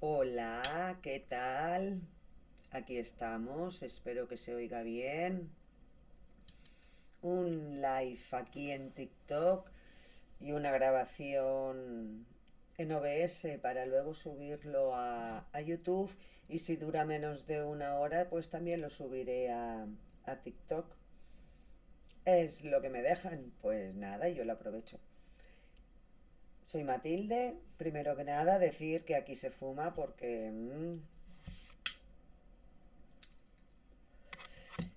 Hola, ¿qué tal? Aquí estamos, espero que se oiga bien. Un live aquí en TikTok y una grabación en OBS para luego subirlo a YouTube y si dura menos de una hora pues también lo subiré a TikTok. Es lo que me dejan, pues nada, yo lo aprovecho. Soy Matilde, primero que nada decir que aquí se fuma porque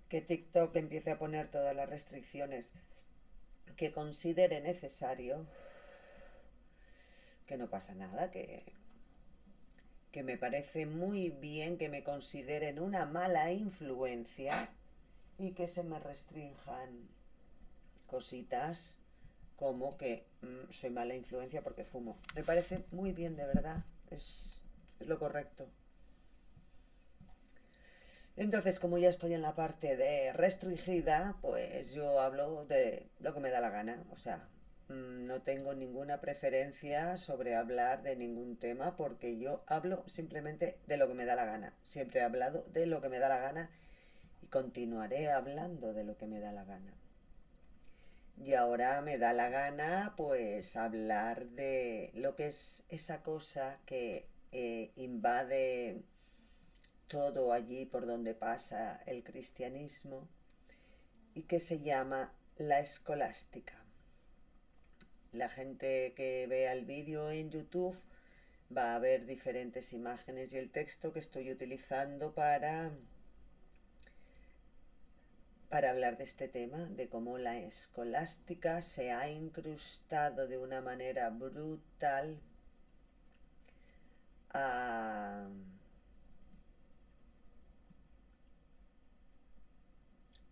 que TikTok empiece a poner todas las restricciones que considere necesario, que no pasa nada, que me parece muy bien que me consideren una mala influencia y que se me restrinjan cositas como que soy mala influencia porque fumo. Me parece muy bien, de verdad, es lo correcto. Entonces, como ya estoy en la parte de restringida, pues yo hablo de lo que me da la gana. O sea, no tengo ninguna preferencia sobre hablar de ningún tema porque yo hablo simplemente de lo que me da la gana. Siempre he hablado de lo que me da la gana y continuaré hablando de lo que me da la gana. Y ahora me da la gana pues hablar de lo que es esa cosa que invade todo allí por donde pasa el cristianismo y que se llama la escolástica. La gente que vea el vídeo en YouTube va a ver diferentes imágenes y el texto que estoy utilizando para hablar de este tema, de cómo la escolástica se ha incrustado de una manera brutal a,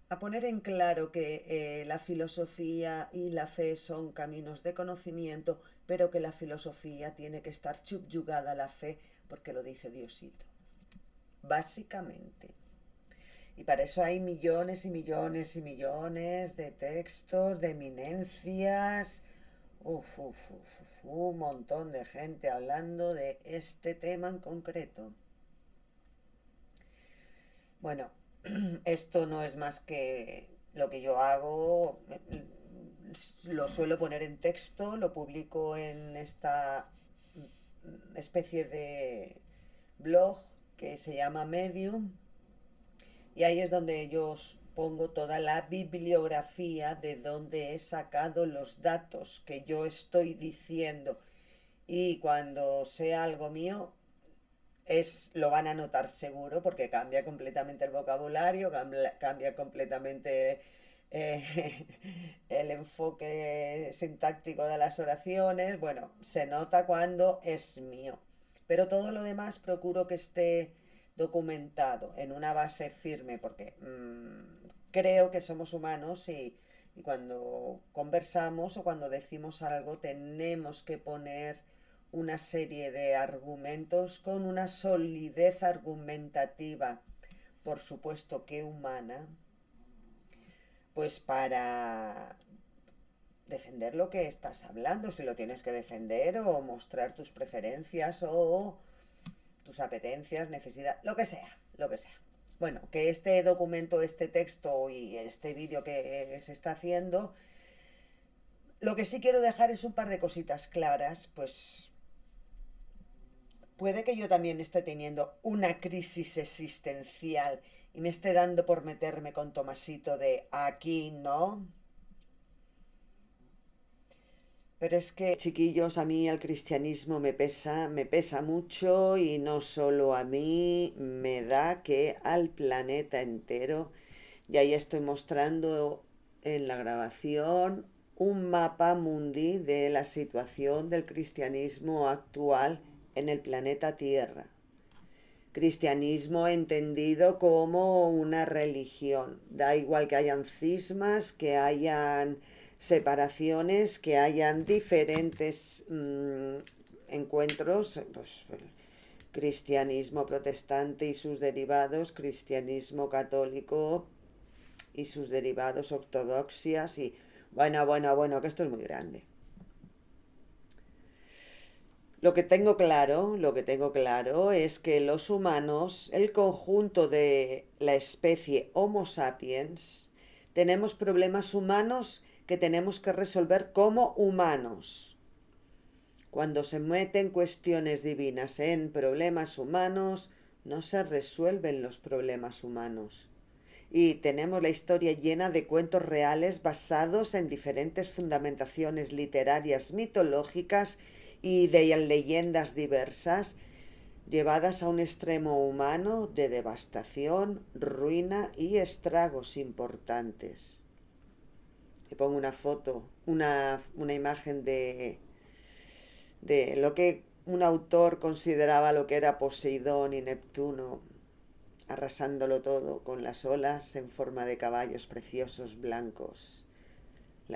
a poner en claro que la filosofía y la fe son caminos de conocimiento, pero que la filosofía tiene que estar subyugada a la fe porque lo dice Diosito. Básicamente. Y para eso hay millones y millones y millones de textos, de eminencias, un montón de gente hablando de este tema en concreto. Bueno, esto no es más que lo que yo hago, lo suelo poner en texto, lo publico en esta especie de blog que se llama Medium y ahí es donde yo os pongo toda la bibliografía de donde he sacado los datos que yo estoy diciendo y cuando sea algo mío lo van a notar seguro porque cambia completamente el vocabulario, cambia completamente el enfoque sintáctico de las oraciones. Bueno, se nota cuando es mío. Pero todo lo demás procuro que esté documentado en una base firme porque creo que somos humanos y cuando conversamos o cuando decimos algo tenemos que poner una serie de argumentos con una solidez argumentativa, por supuesto que humana, pues para defender lo que estás hablando, si lo tienes que defender o mostrar tus preferencias o tus apetencias, necesidad, lo que sea, lo que sea. Bueno, que este documento, este texto y este vídeo que se está haciendo, lo que sí quiero dejar es un par de cositas claras, pues puede que yo también esté teniendo una crisis existencial y me esté dando por meterme con Tomasito de aquí, ¿no? Pero es que, chiquillos, a mí el cristianismo me pesa mucho y no solo a mí, me da que al planeta entero. Y ahí estoy mostrando en la grabación un mapa mundi de la situación del cristianismo actual en el planeta Tierra. Cristianismo entendido como una religión. Da igual que hayan cismas, que hayan separaciones, que hayan diferentes encuentros, pues cristianismo protestante y sus derivados, cristianismo católico y sus derivados, ortodoxias y bueno, que esto es muy grande. Lo que tengo claro es que los humanos, el conjunto de la especie Homo sapiens, tenemos problemas humanos que tenemos que resolver como humanos. Cuando se meten cuestiones divinas en problemas humanos, no se resuelven los problemas humanos. Y tenemos la historia llena de cuentos reales basados en diferentes fundamentaciones literarias mitológicas y de leyendas diversas, llevadas a un extremo humano de devastación, ruina y estragos importantes. Te pongo una foto, una imagen de lo que un autor consideraba lo que era Poseidón y Neptuno, arrasándolo todo con las olas en forma de caballos preciosos blancos.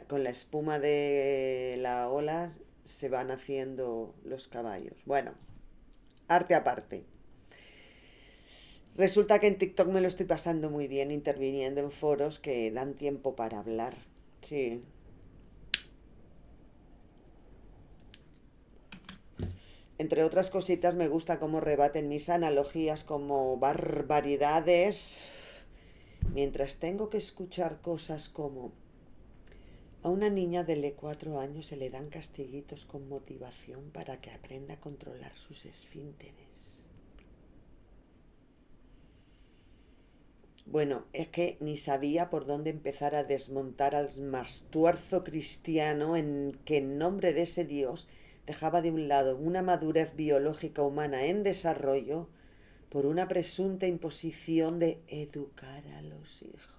Con la espuma de la ola se van haciendo los caballos. Bueno, arte aparte. Resulta que en TikTok me lo estoy pasando muy bien interviniendo en foros que dan tiempo para hablar. Sí. Entre otras cositas me gusta cómo rebaten mis analogías como barbaridades, mientras tengo que escuchar cosas como: a una niña de 4 años se le dan castiguitos con motivación para que aprenda a controlar sus esfínteres. Bueno, es que ni sabía por dónde empezar a desmontar al mastuerzo cristiano en que en nombre de ese Dios dejaba de un lado una madurez biológica humana en desarrollo por una presunta imposición de educar a los hijos.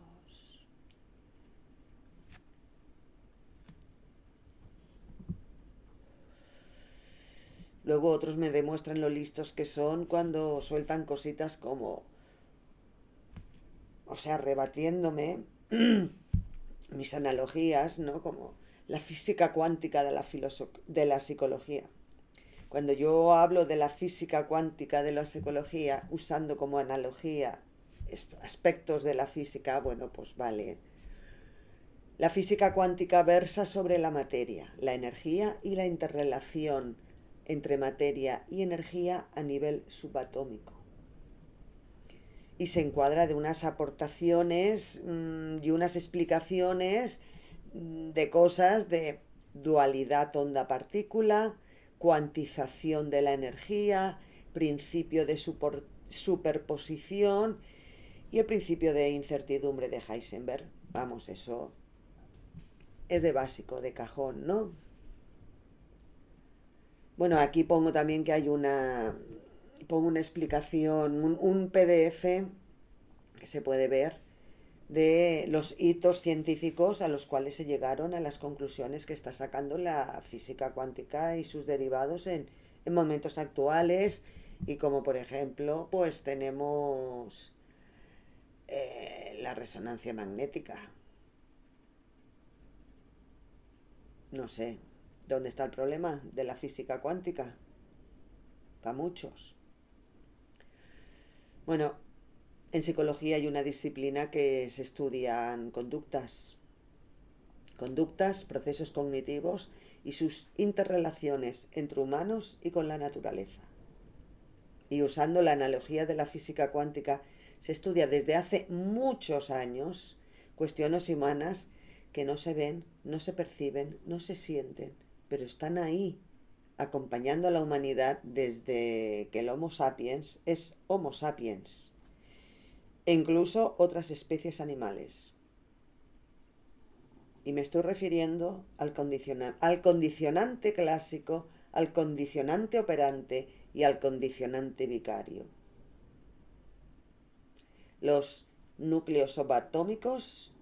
Luego otros me demuestran lo listos que son cuando sueltan cositas como, o sea, rebatiéndome mis analogías, ¿no? Como la física cuántica de la psicología. Cuando yo hablo de la física cuántica de la psicología, usando como analogía aspectos de la física, bueno, pues vale. La física cuántica versa sobre la materia, la energía y la interrelación entre materia y energía a nivel subatómico. Y se encuadra de unas aportaciones y unas explicaciones de cosas de dualidad onda-partícula, cuantización de la energía, principio de superposición y el principio de incertidumbre de Heisenberg. Vamos, eso es de básico, de cajón, ¿no? Bueno, aquí pongo también que pongo una explicación, un PDF que se puede ver de los hitos científicos a los cuales se llegaron a las conclusiones que está sacando la física cuántica y sus derivados en momentos actuales, y como por ejemplo pues tenemos la resonancia magnética. No sé, ¿dónde está el problema de la física cuántica? Para muchos. Bueno, en psicología hay una disciplina que se estudian conductas, procesos cognitivos y sus interrelaciones entre humanos y con la naturaleza. Y usando la analogía de la física cuántica, se estudia desde hace muchos años cuestiones humanas que no se ven, no se perciben, no se sienten, pero están ahí, acompañando a la humanidad desde que el Homo sapiens es Homo sapiens, e incluso otras especies animales. Y me estoy refiriendo al condicionante clásico, al condicionante operante y al condicionante vicario. Los núcleos subatómicos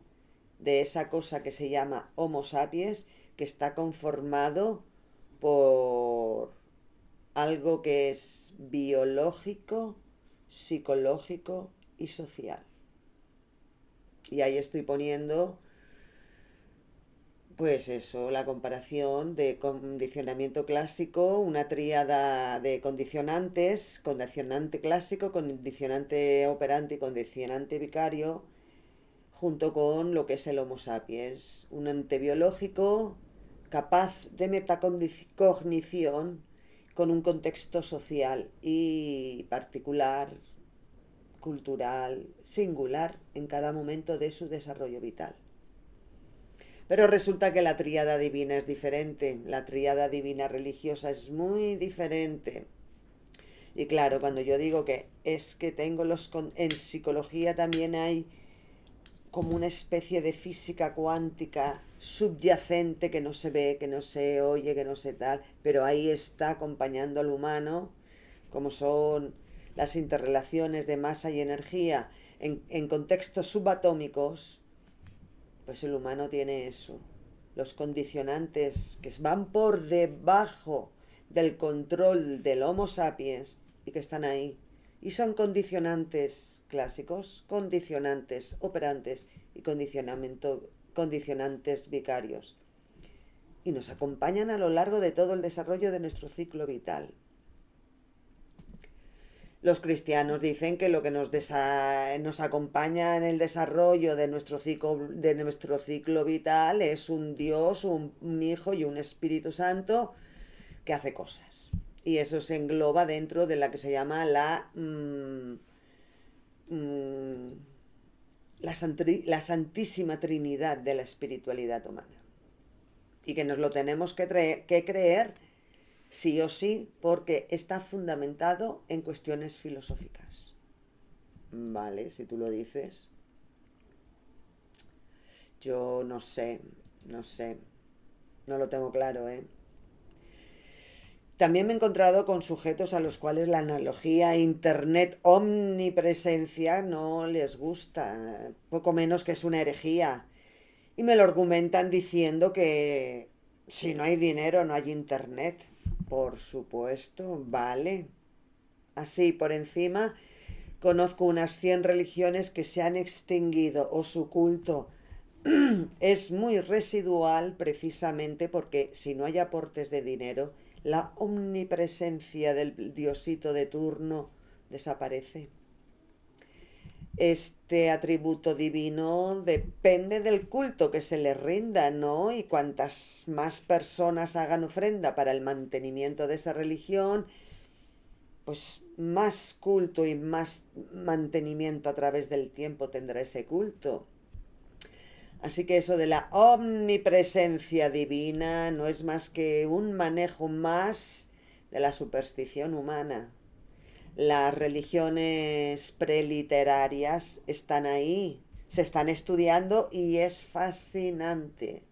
de esa cosa que se llama Homo sapiens, que está conformado por algo que es biológico, psicológico y social. Y ahí estoy poniendo, pues eso, la comparación de condicionamiento clásico, una tríada de condicionantes: condicionante clásico, condicionante operante y condicionante vicario, junto con lo que es el Homo sapiens, un ente biológico capaz de metacognición, con un contexto social y particular, cultural, singular en cada momento de su desarrollo vital. Pero resulta que la tríada divina es diferente, la tríada divina religiosa es muy diferente. Y claro, cuando yo digo que es que tengo en psicología también hay como una especie de física cuántica subyacente que no se ve, que no se oye, que no se tal, pero ahí está acompañando al humano, como son las interrelaciones de masa y energía en contextos subatómicos, pues el humano tiene eso. Los condicionantes que van por debajo del control del Homo sapiens y que están ahí. Y son condicionantes clásicos, condicionantes operantes y condicionantes vicarios. Y nos acompañan a lo largo de todo el desarrollo de nuestro ciclo vital. Los cristianos dicen que lo que nos acompaña en el desarrollo de nuestro ciclo vital es un Dios, un Hijo y un Espíritu Santo que hace cosas. Y eso se engloba dentro de la que se llama la Santísima Trinidad de la espiritualidad humana. Y que nos lo tenemos que creer sí o sí, porque está fundamentado en cuestiones filosóficas. Vale, si tú lo dices. Yo no sé, no lo tengo claro, ¿eh? También me he encontrado con sujetos a los cuales la analogía internet omnipresencia no les gusta, poco menos que es una herejía. Y me lo argumentan diciendo que si no hay dinero no hay internet. Por supuesto, vale. Así, por encima, conozco unas 100 religiones que se han extinguido o su culto es muy residual precisamente porque si no hay aportes de dinero, la omnipresencia del diosito de turno desaparece. Este atributo divino depende del culto que se le rinda, ¿no? Y cuantas más personas hagan ofrenda para el mantenimiento de esa religión, pues más culto y más mantenimiento a través del tiempo tendrá ese culto. Así que eso de la omnipresencia divina no es más que un manejo más de la superstición humana. Las religiones preliterarias están ahí, se están estudiando y es fascinante.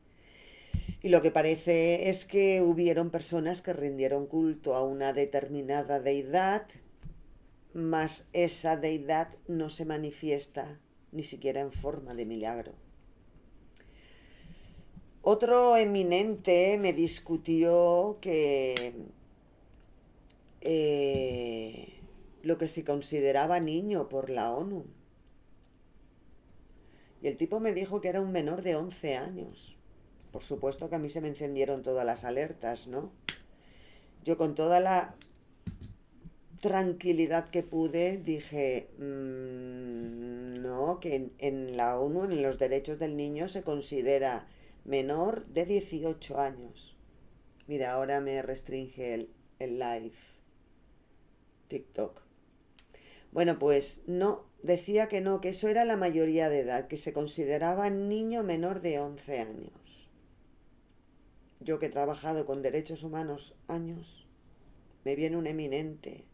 Y lo que parece es que hubieron personas que rindieron culto a una determinada deidad, mas esa deidad no se manifiesta ni siquiera en forma de milagro. Otro eminente me discutió que lo que se consideraba niño por la ONU. Y el tipo me dijo que era un menor de 11 años. Por supuesto que a mí se me encendieron todas las alertas, ¿no? Yo con toda la tranquilidad que pude dije, no, que en la ONU, en los derechos del niño, se considera menor de 18 años. Mira, ahora me restringe el live TikTok. Bueno, pues no, decía que no, que eso era la mayoría de edad, que se consideraba niño menor de 11 años. Yo que he trabajado con derechos humanos años, me viene un eminente.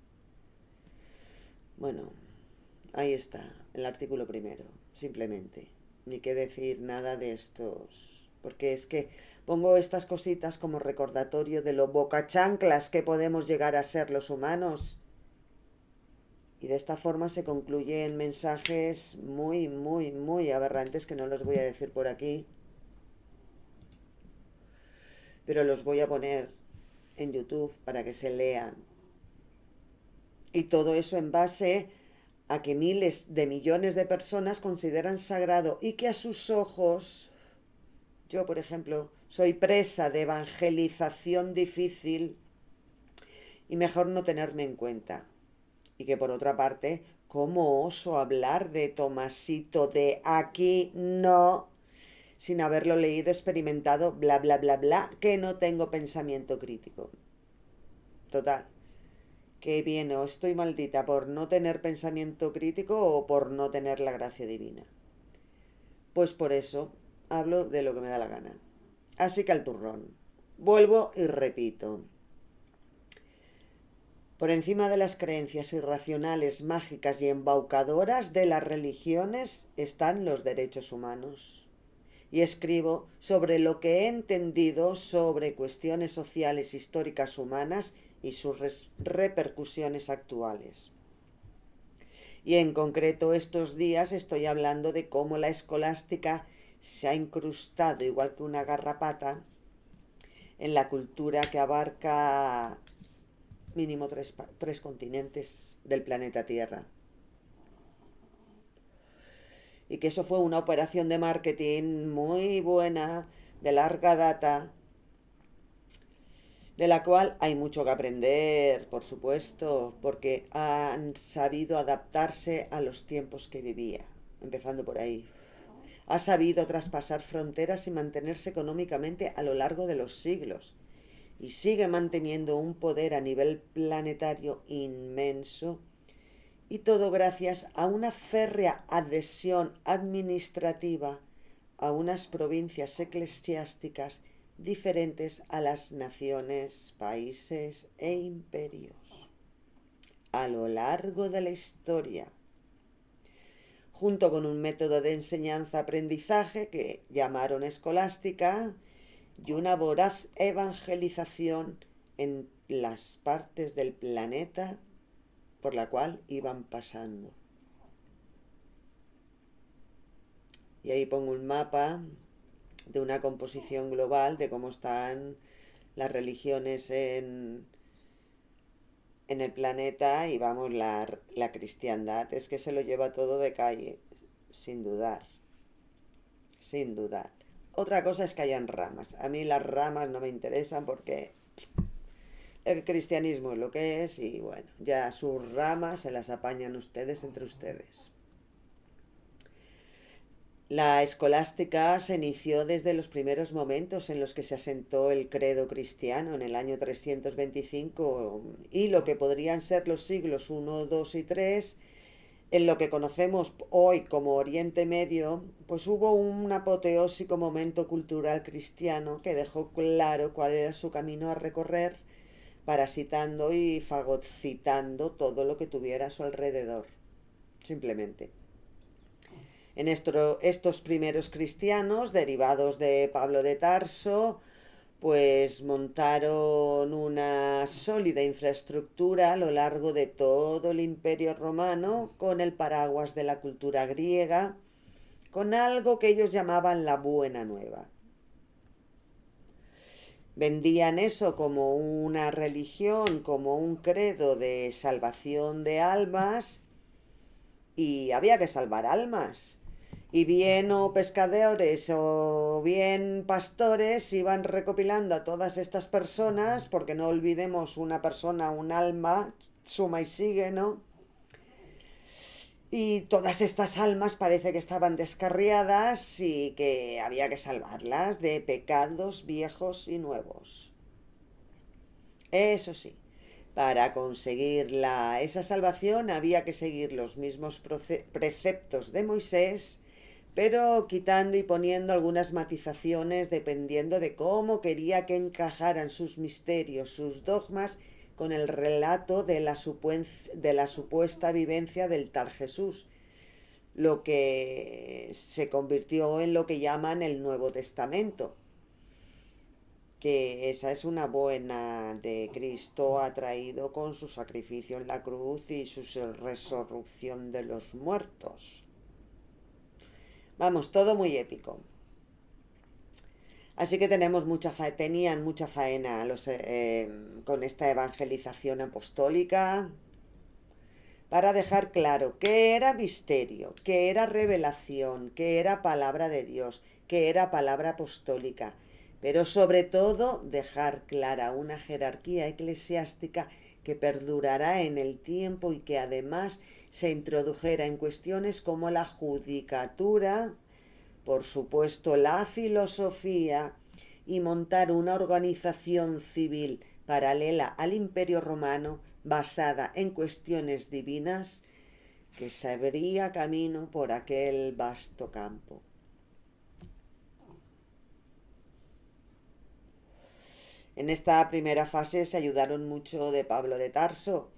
Bueno, ahí está, el artículo primero, simplemente. Ni que decir nada de estos, porque es que pongo estas cositas como recordatorio de lo bocachanclas que podemos llegar a ser los humanos. Y de esta forma se concluyen mensajes muy, muy, muy aberrantes que no los voy a decir por aquí, pero los voy a poner en YouTube para que se lean. Y todo eso en base a que miles de millones de personas consideran sagrado y que a sus ojos, yo por ejemplo, soy presa de evangelización difícil y mejor no tenerme en cuenta. Y que por otra parte, ¿cómo oso hablar de Tomasito de aquí no? Sin haberlo leído, experimentado, bla, bla, bla, bla, que no tengo pensamiento crítico. Total, que viene o estoy maldita por no tener pensamiento crítico o por no tener la gracia divina. Pues por eso hablo de lo que me da la gana. Así que al turrón. Vuelvo y repito. Por encima de las creencias irracionales, mágicas y embaucadoras de las religiones están los derechos humanos. Y escribo sobre lo que he entendido sobre cuestiones sociales históricas humanas y sus repercusiones actuales. Y en concreto estos días estoy hablando de cómo la escolástica se ha incrustado, igual que una garrapata, en la cultura que abarca mínimo tres continentes del planeta Tierra. Y que eso fue una operación de marketing muy buena, de larga data, de la cual hay mucho que aprender, por supuesto, porque han sabido adaptarse a los tiempos que vivía, empezando por ahí. Ha sabido traspasar fronteras y mantenerse económicamente a lo largo de los siglos, y sigue manteniendo un poder a nivel planetario inmenso, y todo gracias a una férrea adhesión administrativa a unas provincias eclesiásticas diferentes a las naciones, países e imperios. A lo largo de la historia, junto con un método de enseñanza-aprendizaje que llamaron escolástica y una voraz evangelización en las partes del planeta por la cual iban pasando. Y ahí pongo un mapa de una composición global de cómo están las religiones en el planeta, y vamos, la cristiandad es que se lo lleva todo de calle, sin dudar, sin dudar. Otra cosa es que hayan ramas. A mí las ramas no me interesan porque el cristianismo es lo que es y bueno, ya sus ramas se las apañan ustedes entre ustedes. La escolástica se inició desde los primeros momentos en los que se asentó el credo cristiano en el año 325 y lo que podrían ser los siglos I, II y III, en lo que conocemos hoy como Oriente Medio, pues hubo un apoteósico momento cultural cristiano que dejó claro cuál era su camino a recorrer, parasitando y fagocitando todo lo que tuviera a su alrededor, simplemente. En estos primeros cristianos, derivados de Pablo de Tarso, pues montaron una sólida infraestructura a lo largo de todo el Imperio Romano con el paraguas de la cultura griega, con algo que ellos llamaban la Buena Nueva. Vendían eso como una religión, como un credo de salvación de almas, y había que salvar almas. Y bien o pescadores o bien pastores iban recopilando a todas estas personas, porque no olvidemos una persona, un alma, suma y sigue, ¿no? Y todas estas almas parece que estaban descarriadas y que había que salvarlas de pecados viejos y nuevos. Eso sí, para conseguir esa salvación había que seguir los mismos preceptos de Moisés, pero quitando y poniendo algunas matizaciones dependiendo de cómo quería que encajaran sus misterios, sus dogmas, con el relato de la supuesta vivencia del tal Jesús, lo que se convirtió en lo que llaman el Nuevo Testamento, que esa es una buena de Cristo ha traído con su sacrificio en la cruz y su resurrección de los muertos. Vamos, todo muy épico. Así que tenían mucha faena con esta evangelización apostólica para dejar claro qué era misterio, qué era revelación, qué era palabra de Dios, qué era palabra apostólica, pero sobre todo dejar clara una jerarquía eclesiástica que perdurará en el tiempo y que además se introdujera en cuestiones como la judicatura, por supuesto la filosofía, y montar una organización civil paralela al Imperio Romano, basada en cuestiones divinas, que se abría camino por aquel vasto campo. En esta primera fase se ayudaron mucho de Pablo de Tarso.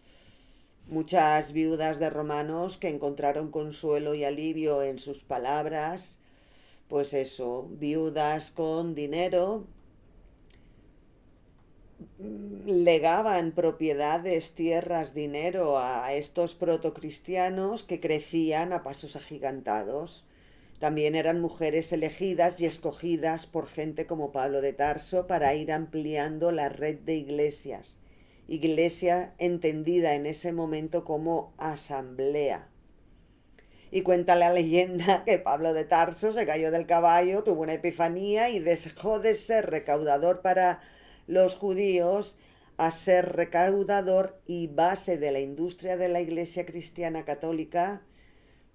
Muchas viudas de romanos que encontraron consuelo y alivio en sus palabras, pues eso, viudas con dinero, legaban propiedades, tierras, dinero a estos protocristianos que crecían a pasos agigantados. También eran mujeres elegidas y escogidas por gente como Pablo de Tarso para ir ampliando la red de iglesias. Iglesia entendida en ese momento como asamblea. Y cuenta la leyenda que Pablo de Tarso se cayó del caballo, tuvo una epifanía y dejó de ser recaudador para los judíos a ser recaudador y base de la industria de la Iglesia cristiana católica,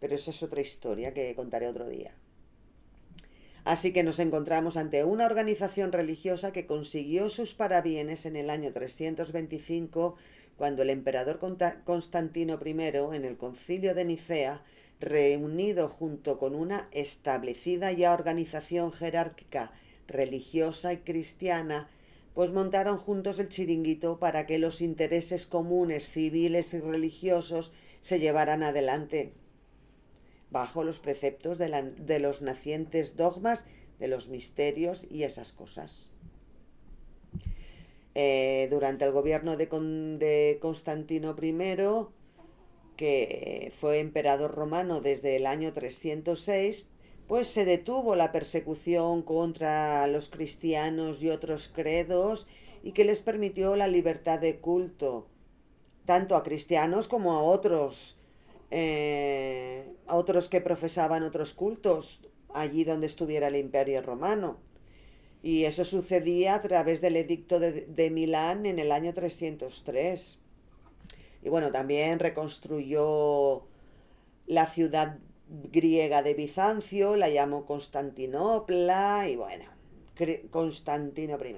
pero eso es otra historia que contaré otro día. Así que nos encontramos ante una organización religiosa que consiguió sus parabienes en el año 325, cuando el emperador Constantino I, en el concilio de Nicea, reunido junto con una establecida ya organización jerárquica religiosa y cristiana, pues montaron juntos el chiringuito para que los intereses comunes civiles y religiosos se llevaran adelante bajo los preceptos de los nacientes dogmas, de los misterios y esas cosas. Durante el gobierno de Constantino I, que fue emperador romano desde el año 306, pues se detuvo la persecución contra los cristianos y otros credos y que les permitió la libertad de culto, tanto a cristianos como a otros que profesaban otros cultos, allí donde estuviera el Imperio Romano. Y eso sucedía a través del edicto de Milán en el año 303. Y bueno, también reconstruyó la ciudad griega de Bizancio, la llamó Constantinopla y bueno, Constantino I.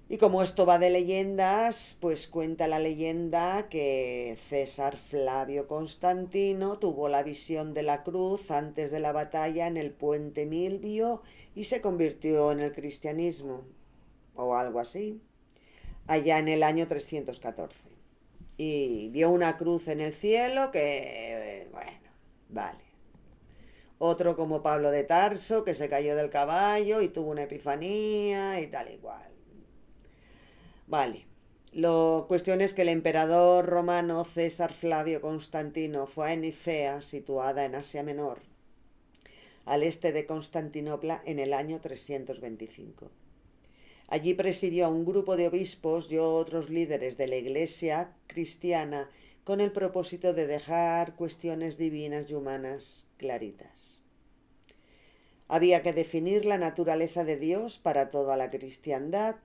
Y como esto va de leyendas, pues cuenta la leyenda que César Flavio Constantino tuvo la visión de la cruz antes de la batalla en el puente Milvio y se convirtió en el cristianismo, o algo así, allá en el año 314. Y vio una cruz en el cielo que, bueno, vale. Otro como Pablo de Tarso, que se cayó del caballo y tuvo una epifanía y tal y cual. Vale. La cuestión es que el emperador romano César Flavio Constantino fue a Nicea, situada en Asia Menor, al este de Constantinopla, en el año 325. Allí presidió a un grupo de obispos y otros líderes de la Iglesia cristiana con el propósito de dejar cuestiones divinas y humanas claritas. Había que definir la naturaleza de Dios para toda la cristiandad,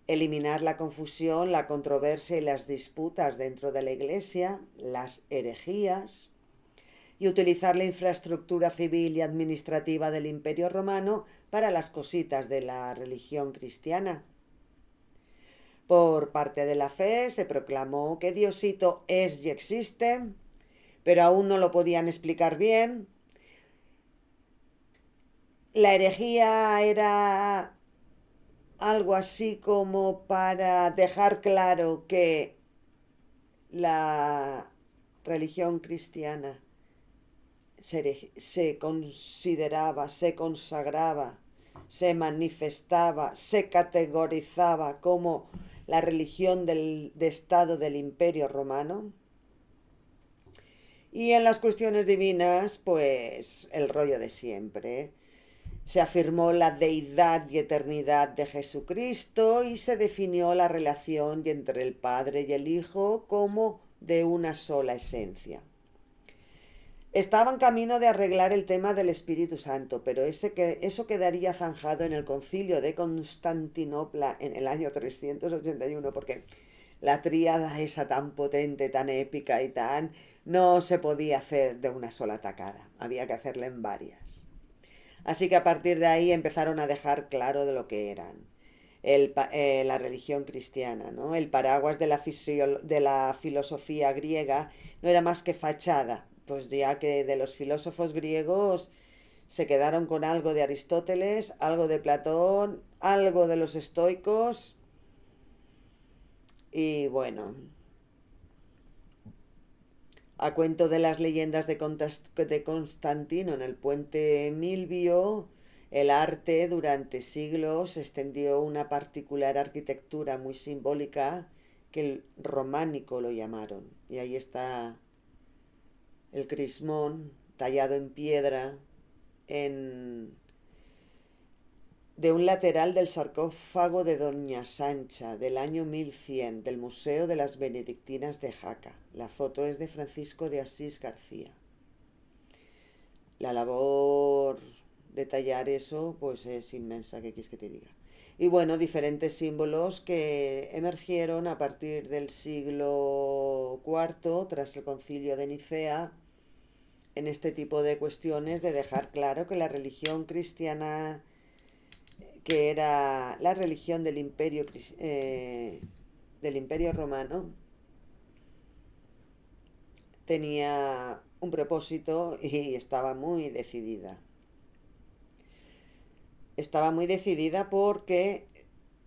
eliminar la confusión, la controversia y las disputas dentro de la Iglesia, las herejías, y utilizar la infraestructura civil y administrativa del Imperio Romano para las cositas de la religión cristiana. Por parte de la fe se proclamó que Diosito es y existe, pero aún no lo podían explicar bien. La herejía era algo así como para dejar claro que la religión cristiana se consideraba, se consagraba, se manifestaba, se categorizaba como la religión de Estado del Imperio Romano. Y en las cuestiones divinas, pues el rollo de siempre. Se afirmó la deidad y eternidad de Jesucristo y se definió la relación entre el Padre y el Hijo como de una sola esencia. Estaba en camino de arreglar el tema del Espíritu Santo, pero eso quedaría zanjado en el concilio de Constantinopla en el año 381, porque la tríada esa tan potente, tan épica y tan... no se podía hacer de una sola tacada, había que hacerla en varias. Así que a partir de ahí empezaron a dejar claro de lo que eran. la religión cristiana, ¿no? El paraguas de de la filosofía griega no era más que fachada, pues ya que de los filósofos griegos se quedaron con algo de Aristóteles, algo de Platón, algo de los estoicos y bueno, a cuento de las leyendas de Constantino en el puente Milvio, el arte durante siglos extendió una particular arquitectura muy simbólica que el románico lo llamaron. Y ahí está el crismón tallado en piedra en de un lateral del sarcófago de Doña Sancha del año 1100 del Museo de las Benedictinas de Jaca. La foto es de Francisco de Asís García. La labor de tallar eso pues es inmensa, ¿qué quieres que te diga? Y bueno, diferentes símbolos que emergieron a partir del siglo IV tras el concilio de Nicea en este tipo de cuestiones de dejar claro que la religión cristiana, que era la religión del imperio romano, tenía un propósito y estaba muy decidida. Estaba muy decidida porque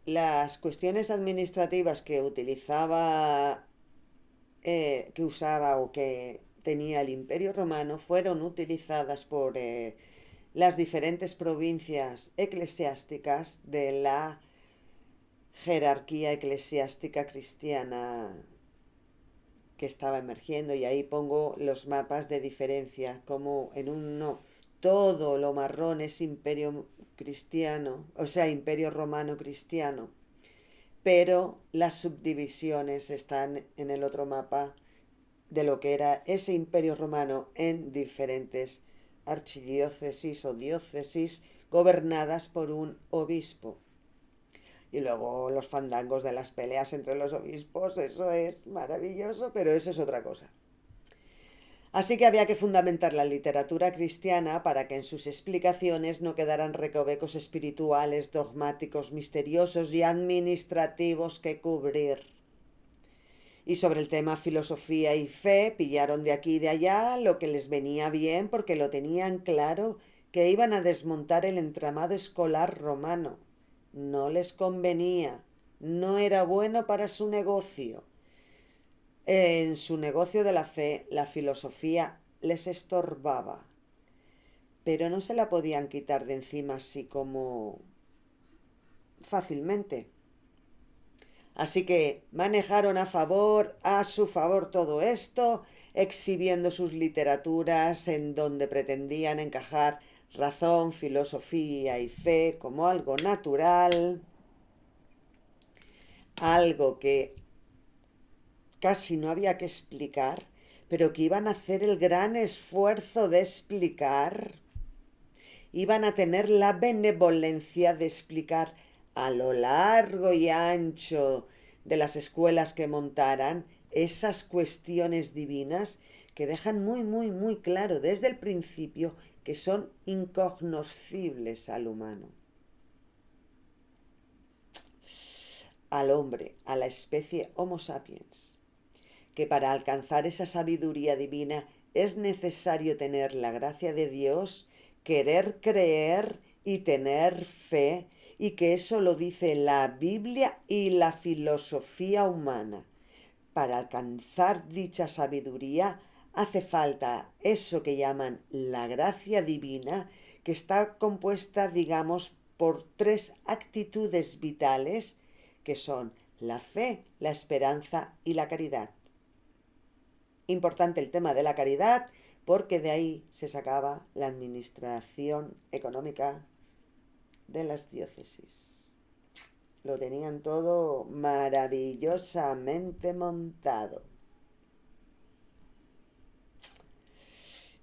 las cuestiones administrativas que usaba o que tenía el Imperio Romano fueron utilizadas por las diferentes provincias eclesiásticas de la jerarquía eclesiástica cristiana que estaba emergiendo, y ahí pongo los mapas de diferencia, como en uno todo lo marrón es imperio cristiano, o sea, imperio romano cristiano, pero las subdivisiones están en el otro mapa de lo que era ese imperio romano en diferentes archidiócesis o diócesis gobernadas por un obispo. Y luego los fandangos de las peleas entre los obispos, eso es maravilloso, pero eso es otra cosa. Así que había que fundamentar la literatura cristiana para que en sus explicaciones no quedaran recovecos espirituales, dogmáticos, misteriosos y administrativos que cubrir. Y sobre el tema filosofía y fe, pillaron de aquí y de allá lo que les venía bien porque lo tenían claro que iban a desmontar el entramado escolar romano. No les convenía, no era bueno para su negocio. En su negocio de la fe, la filosofía les estorbaba, pero no se la podían quitar de encima así como fácilmente. Así que manejaron a su favor todo esto, exhibiendo sus literaturas en donde pretendían encajar razón, filosofía y fe como algo natural, algo que casi no había que explicar, pero que iban a hacer el gran esfuerzo de explicar, iban a tener la benevolencia de explicar a lo largo y ancho de las escuelas que montaran esas cuestiones divinas que dejan muy, muy, muy claro desde el principio que son incognoscibles al humano, al hombre, a la especie Homo sapiens, que para alcanzar esa sabiduría divina es necesario tener la gracia de Dios, querer creer y tener fe, y que eso lo dice la Biblia y la filosofía humana. Para alcanzar dicha sabiduría hace falta eso que llaman la gracia divina, que está compuesta, digamos, por tres actitudes vitales, que son la fe, la esperanza y la caridad. Importante el tema de la caridad, porque de ahí se sacaba la administración económica de las diócesis. Lo tenían todo maravillosamente montado.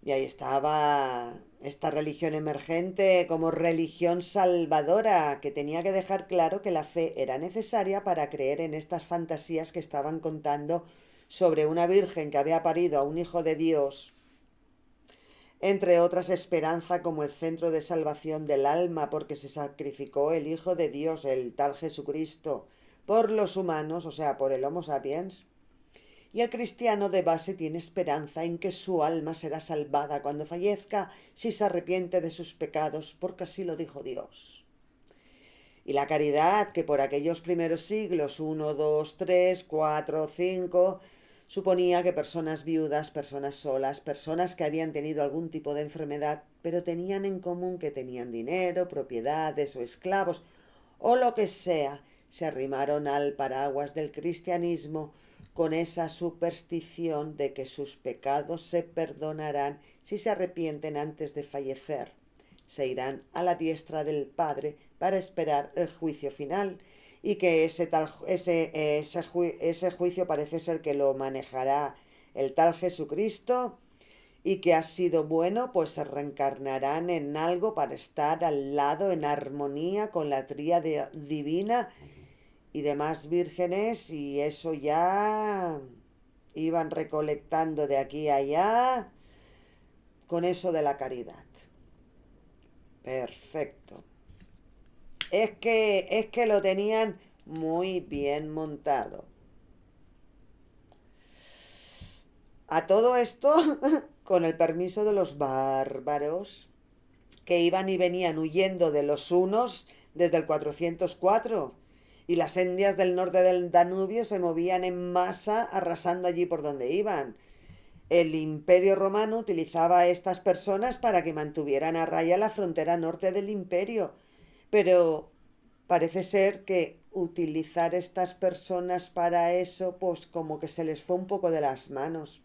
Y ahí estaba esta religión emergente como religión salvadora, que tenía que dejar claro que la fe era necesaria para creer en estas fantasías que estaban contando sobre una virgen que había parido a un hijo de Dios entre otras esperanza como el centro de salvación del alma, porque se sacrificó el Hijo de Dios, el tal Jesucristo, por los humanos, o sea, por el Homo sapiens. Y el cristiano de base tiene esperanza en que su alma será salvada cuando fallezca si se arrepiente de sus pecados, porque así lo dijo Dios. Y la caridad, que por aquellos primeros siglos, 1, 2, 3, 4, 5, suponía que personas viudas, personas solas, personas que habían tenido algún tipo de enfermedad, pero tenían en común que tenían dinero, propiedades o esclavos, o lo que sea, se arrimaron al paraguas del cristianismo con esa superstición de que sus pecados se perdonarán si se arrepienten antes de fallecer. Se irán a la diestra del Padre para esperar el juicio final, y que ese juicio parece ser que lo manejará el tal Jesucristo, y que ha sido bueno, pues se reencarnarán en algo para estar al lado en armonía con la tríade divina y demás vírgenes, y eso ya iban recolectando de aquí a allá con eso de la caridad. Perfecto. Es que lo tenían muy bien montado. A todo esto, con el permiso de los bárbaros, que iban y venían huyendo de los hunos desde el 404, y las indias del norte del Danubio se movían en masa arrasando allí por donde iban. El Imperio Romano utilizaba a estas personas para que mantuvieran a raya la frontera norte del imperio, pero parece ser que utilizar estas personas para eso, pues como que se les fue un poco de las manos.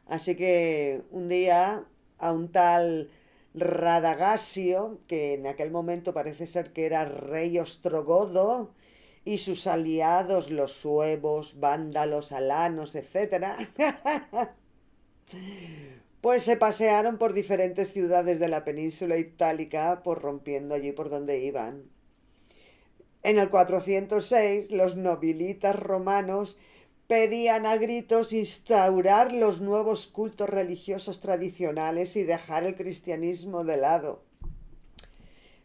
Así que un día a un tal Radagasio, que en aquel momento parece ser que era rey ostrogodo, y sus aliados, los suevos, vándalos, alanos, etcétera, pues se pasearon por diferentes ciudades de la península itálica, pues rompiendo allí por donde iban. En el 406, los nobilitas romanos pedían a gritos instaurar los nuevos cultos religiosos tradicionales y dejar el cristianismo de lado.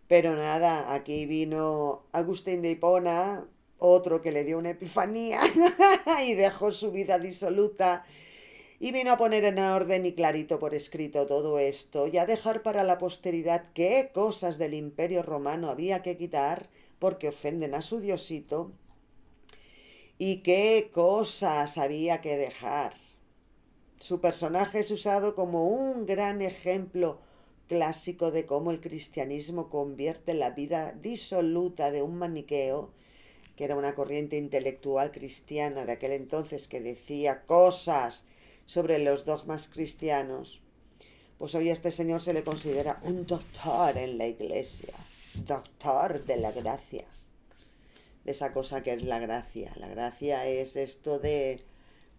Pero nada, aquí vino Agustín de Hipona, otro que le dio una epifanía y dejó su vida disoluta, y vino a poner en orden y clarito por escrito todo esto, y a dejar para la posteridad qué cosas del Imperio Romano había que quitar porque ofenden a su diosito, y qué cosas había que dejar. Su personaje es usado como un gran ejemplo clásico de cómo el cristianismo convierte la vida disoluta de un maniqueo, que era una corriente intelectual cristiana de aquel entonces que decía cosas sobre los dogmas cristianos. Pues hoy a este señor se le considera un doctor en la iglesia, doctor de la gracia, de esa cosa que es la gracia. La gracia es esto de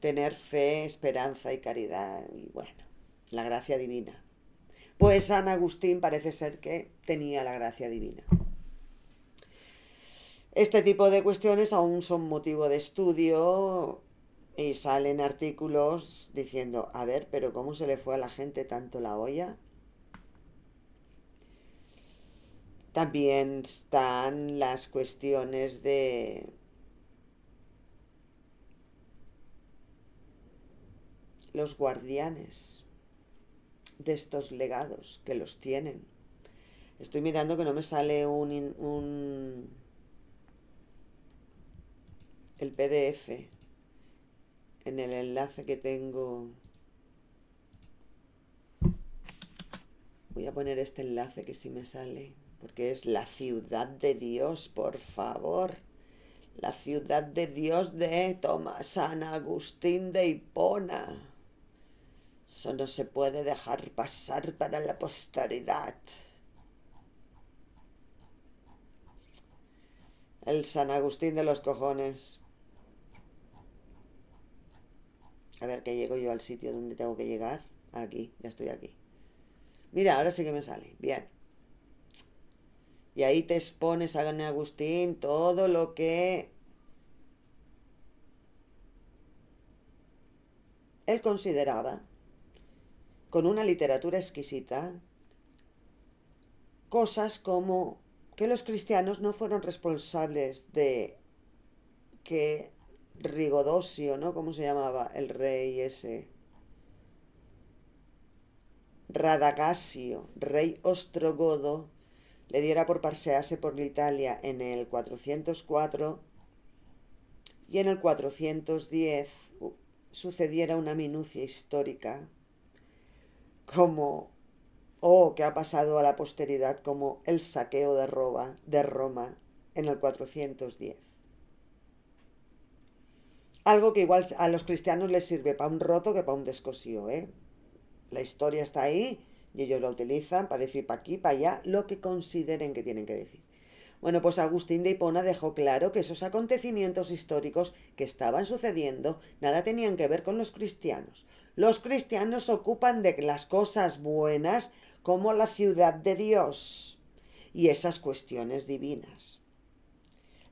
tener fe, esperanza y caridad, y bueno, la gracia divina. Pues San Agustín parece ser que tenía la gracia divina. Este tipo de cuestiones aún son motivo de estudio, y salen artículos diciendo, a ver, pero ¿cómo se le fue a la gente tanto la olla? También están las cuestiones de los guardianes de estos legados que los tienen. Estoy mirando que no me sale el PDF en el enlace que tengo. Voy a poner este enlace que sí me sale, porque es la ciudad de Dios, por favor. La ciudad de Dios de San Agustín de Hipona. Eso no se puede dejar pasar para la posteridad. El San Agustín de los cojones. A ver, que llego yo al sitio donde tengo que llegar. Aquí, ya estoy aquí. Mira, ahora sí que me sale. Bien. Y ahí te expones a San Agustín todo lo que él consideraba con una literatura exquisita, cosas como que los cristianos no fueron responsables de que Rigodosio, ¿no? ¿Cómo se llamaba el rey ese? Radagasio, rey ostrogodo, le diera por pasearse por Italia en el 404 y en el 410 sucediera una minucia histórica como, que ha pasado a la posteridad como el saqueo de Roma en el 410. Algo que igual a los cristianos les sirve para un roto que para un descosío, ¿eh? La historia está ahí y ellos la utilizan para decir para aquí, para allá, lo que consideren que tienen que decir. Bueno, pues Agustín de Hipona dejó claro que esos acontecimientos históricos que estaban sucediendo nada tenían que ver con los cristianos. Los cristianos se ocupan de las cosas buenas como la ciudad de Dios y esas cuestiones divinas.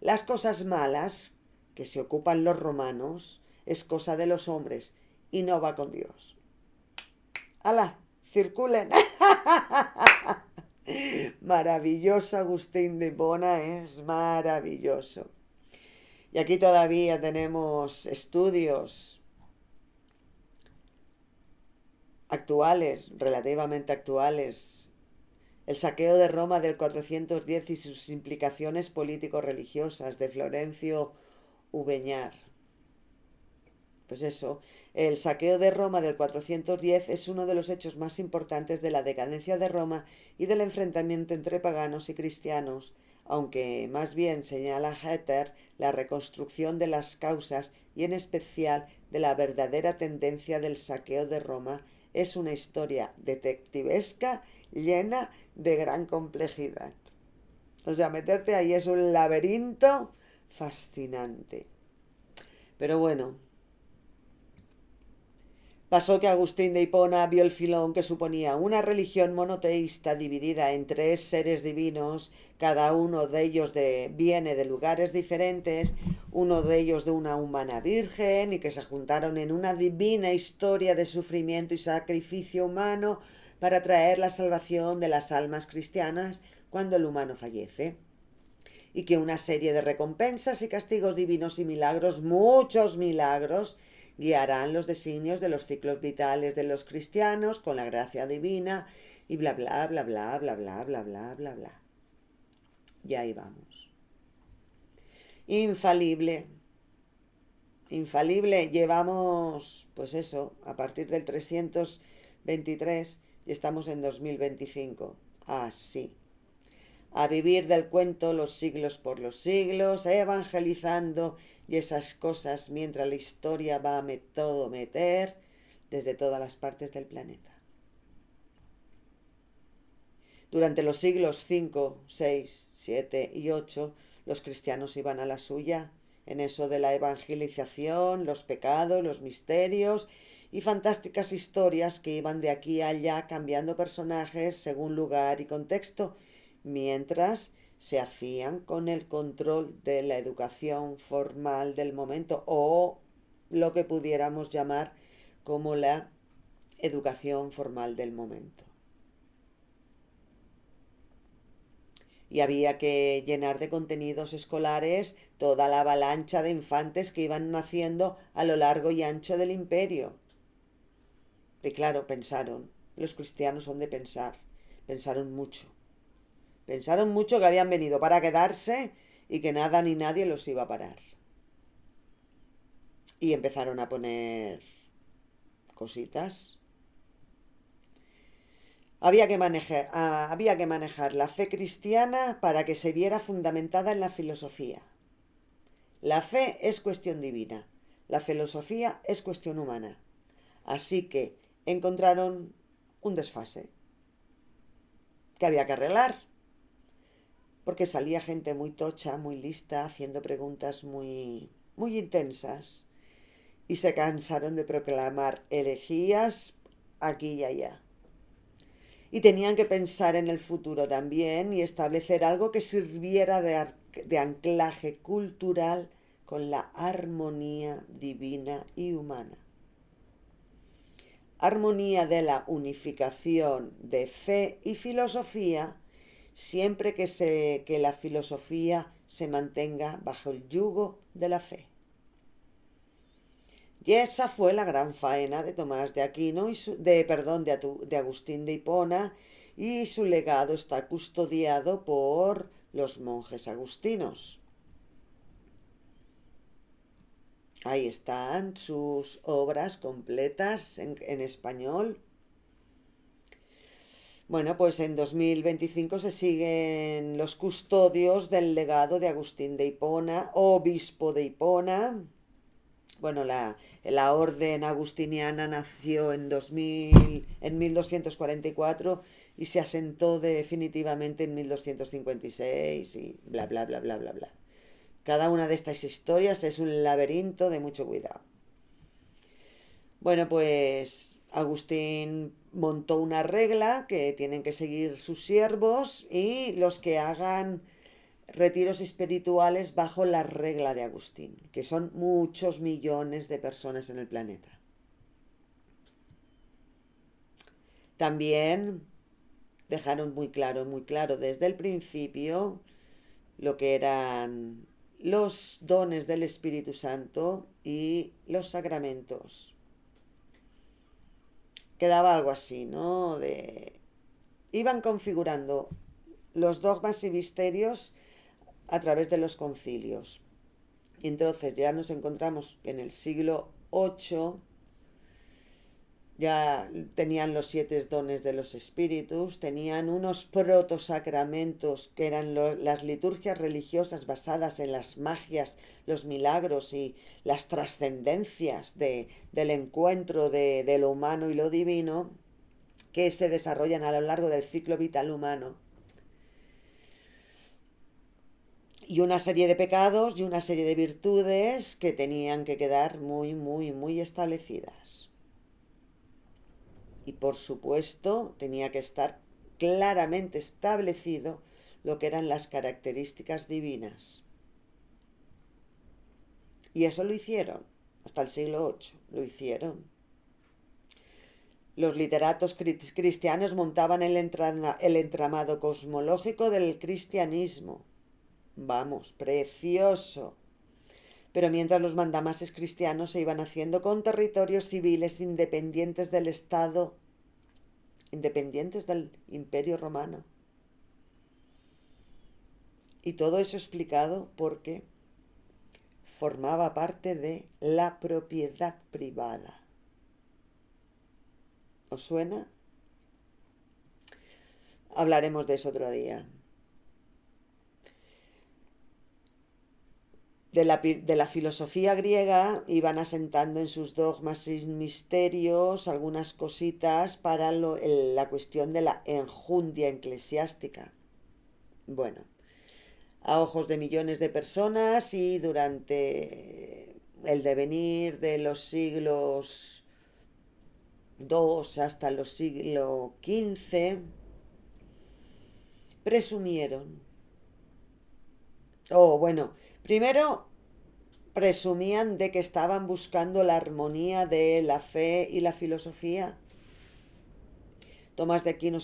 Las cosas malas que se ocupan los romanos es cosa de los hombres y no va con Dios. ¡Hala! ¡Circulen! Maravilloso Agustín de Hipona, es maravilloso. Y aquí todavía tenemos estudios actuales, relativamente actuales. El saqueo de Roma del 410 y sus implicaciones político-religiosas de Florencio Ubeñar. Pues eso, el saqueo de Roma del 410 es uno de los hechos más importantes de la decadencia de Roma y del enfrentamiento entre paganos y cristianos, aunque más bien señala Hetter la reconstrucción de las causas y en especial de la verdadera tendencia del saqueo de Roma es una historia detectivesca llena de gran complejidad. O sea, meterte ahí es un laberinto fascinante. Pero bueno, pasó que Agustín de Hipona vio el filón que suponía una religión monoteísta dividida en tres seres divinos, cada uno de ellos viene de lugares diferentes, uno de ellos de una humana virgen, y que se juntaron en una divina historia de sufrimiento y sacrificio humano para traer la salvación de las almas cristianas cuando el humano fallece. Y que una serie de recompensas y castigos divinos y milagros, muchos milagros, guiarán los designios de los ciclos vitales de los cristianos con la gracia divina y bla bla bla bla bla bla bla bla bla bla. Y ahí vamos. Infalible. Infalible. Llevamos, pues eso, a partir del 323 y estamos en 2025. Así. A vivir del cuento los siglos por los siglos, evangelizando y esas cosas mientras la historia va a todo meter desde todas las partes del planeta. Durante los siglos 5, 6, 7 y 8, los cristianos iban a la suya, en eso de la evangelización, los pecados, los misterios y fantásticas historias que iban de aquí a allá cambiando personajes según lugar y contexto, mientras se hacían con el control de la educación formal del momento o lo que pudiéramos llamar como la educación formal del momento. Y había que llenar de contenidos escolares toda la avalancha de infantes que iban naciendo a lo largo y ancho del imperio. Y claro, pensaron, los cristianos son de pensar, pensaron mucho. Pensaron mucho que habían venido para quedarse y que nada ni nadie los iba a parar. Y empezaron a poner cositas. Había que manejar la fe cristiana para que se viera fundamentada en la filosofía. La fe es cuestión divina, la filosofía es cuestión humana. Así que encontraron un desfase que había que arreglar, porque salía gente muy tocha, muy lista, haciendo preguntas muy intensas, y se cansaron de proclamar herejías aquí y allá. Y tenían que pensar en el futuro también y establecer algo que sirviera de anclaje cultural con la armonía divina y humana. armonía de la unificación de fe y filosofía, siempre que la filosofía se mantenga bajo el yugo de la fe. Y esa fue la gran faena de Tomás de Aquino de Agustín de Hipona, y su legado está custodiado por los monjes agustinos. Ahí están sus obras completas en español. Bueno, pues en 2025 se siguen los custodios del legado de Agustín de Hipona, obispo de Hipona. Bueno, la orden agustiniana nació en 1244 y se asentó definitivamente en 1256 y bla, bla, bla, bla, bla, bla. Cada una de estas historias es un laberinto de mucho cuidado. Bueno, pues Agustín montó una regla que tienen que seguir sus siervos y los que hagan retiros espirituales bajo la regla de Agustín, que son muchos millones de personas en el planeta. También dejaron muy claro desde el principio lo que eran los dones del Espíritu Santo y los sacramentos. Quedaba algo así, ¿no? Iban configurando los dogmas y misterios a través de los concilios. Y entonces ya nos encontramos en el siglo VIII, ya tenían los 7 dones de los espíritus, tenían unos protosacramentos que eran las liturgias religiosas basadas en las magias, los milagros y las trascendencias del encuentro de lo humano y lo divino, que se desarrollan a lo largo del ciclo vital humano. Y una serie de pecados y una serie de virtudes que tenían que quedar muy, muy, muy establecidas. Y por supuesto tenía que estar claramente establecido lo que eran las características divinas. Y eso lo hicieron, hasta el siglo VIII, lo hicieron. Los literatos cristianos montaban el entramado cosmológico del cristianismo. Vamos, precioso. Pero mientras los mandamases cristianos se iban haciendo con territorios civiles independientes del Estado, independientes del Imperio Romano. Y todo eso explicado porque formaba parte de la propiedad privada. ¿Os suena? Hablaremos de eso otro día. De la filosofía griega iban asentando en sus dogmas y misterios algunas cositas para la cuestión de la enjundia eclesiástica. Bueno, a ojos de millones de personas y durante el devenir de los siglos II hasta los siglos XV, presumieron. Primero presumían de que estaban buscando la armonía de la fe y la filosofía. Tomás de Aquino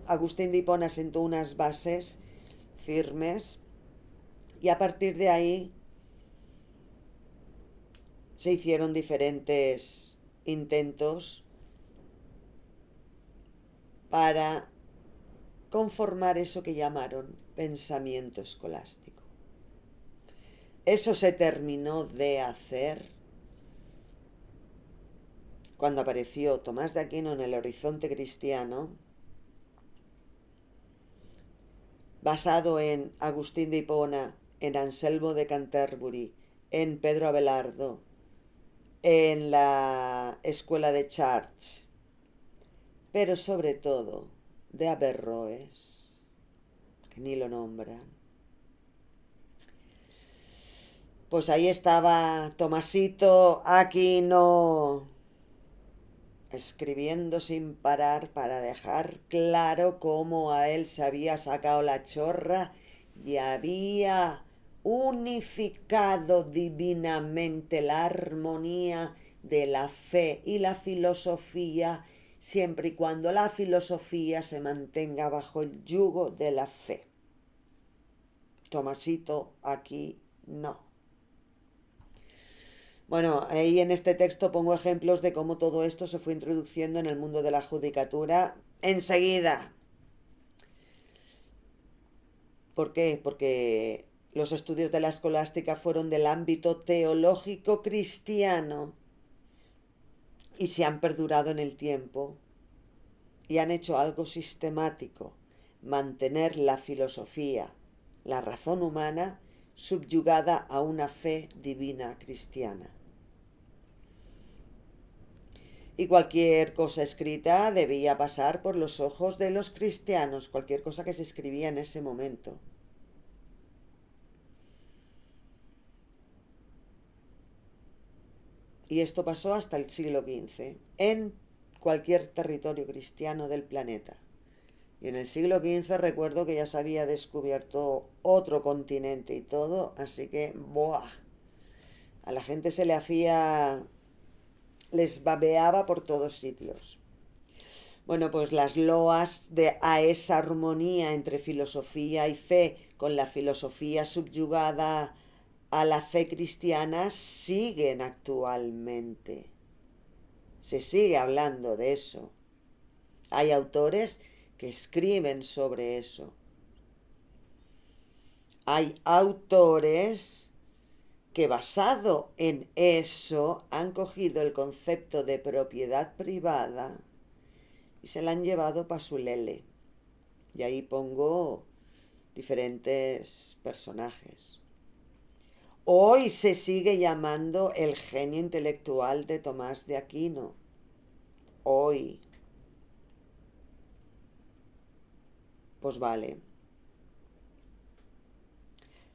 Agustín de Hipona sentó unas bases firmes y a partir de ahí se hicieron diferentes intentos para conformar eso que llamaron pensamiento escolástico. Eso se terminó de hacer cuando apareció Tomás de Aquino en el horizonte cristiano, basado en Agustín de Hipona, en Anselmo de Canterbury, en Pedro Abelardo, en la escuela de Chartres, pero sobre todo de Averroes, que ni lo nombran. Pues ahí estaba Tomasito Aquino escribiendo sin parar para dejar claro cómo a él se había sacado la chorra y había unificado divinamente la armonía de la fe y la filosofía, siempre y cuando la filosofía se mantenga bajo el yugo de la fe. Tomasito, aquí no. Bueno, ahí en este texto pongo ejemplos de cómo todo esto se fue introduciendo en el mundo de la judicatura enseguida. ¿Por qué? Porque los estudios de la escolástica fueron del ámbito teológico cristiano y se han perdurado en el tiempo y han hecho algo sistemático: mantener la filosofía, la razón humana, subyugada a una fe divina cristiana. Y cualquier cosa escrita debía pasar por los ojos de los cristianos, cualquier cosa que se escribía en ese momento. Y esto pasó hasta el siglo XV, en cualquier territorio cristiano del planeta. Y en el siglo XV recuerdo que ya se había descubierto otro continente y todo, así que, ¡buah! A la gente se le hacía, les babeaba por todos sitios. Bueno, pues las loas a esa armonía entre filosofía y fe, con la filosofía subyugada a la fe cristiana, siguen actualmente. Se sigue hablando de eso. Hay autores que escriben sobre eso. Hay autores que, basado en eso, han cogido el concepto de propiedad privada y se la han llevado pa' su lele. Y ahí pongo diferentes personajes. Hoy se sigue llamando el genio intelectual de Tomás de Aquino. Hoy. Pues vale.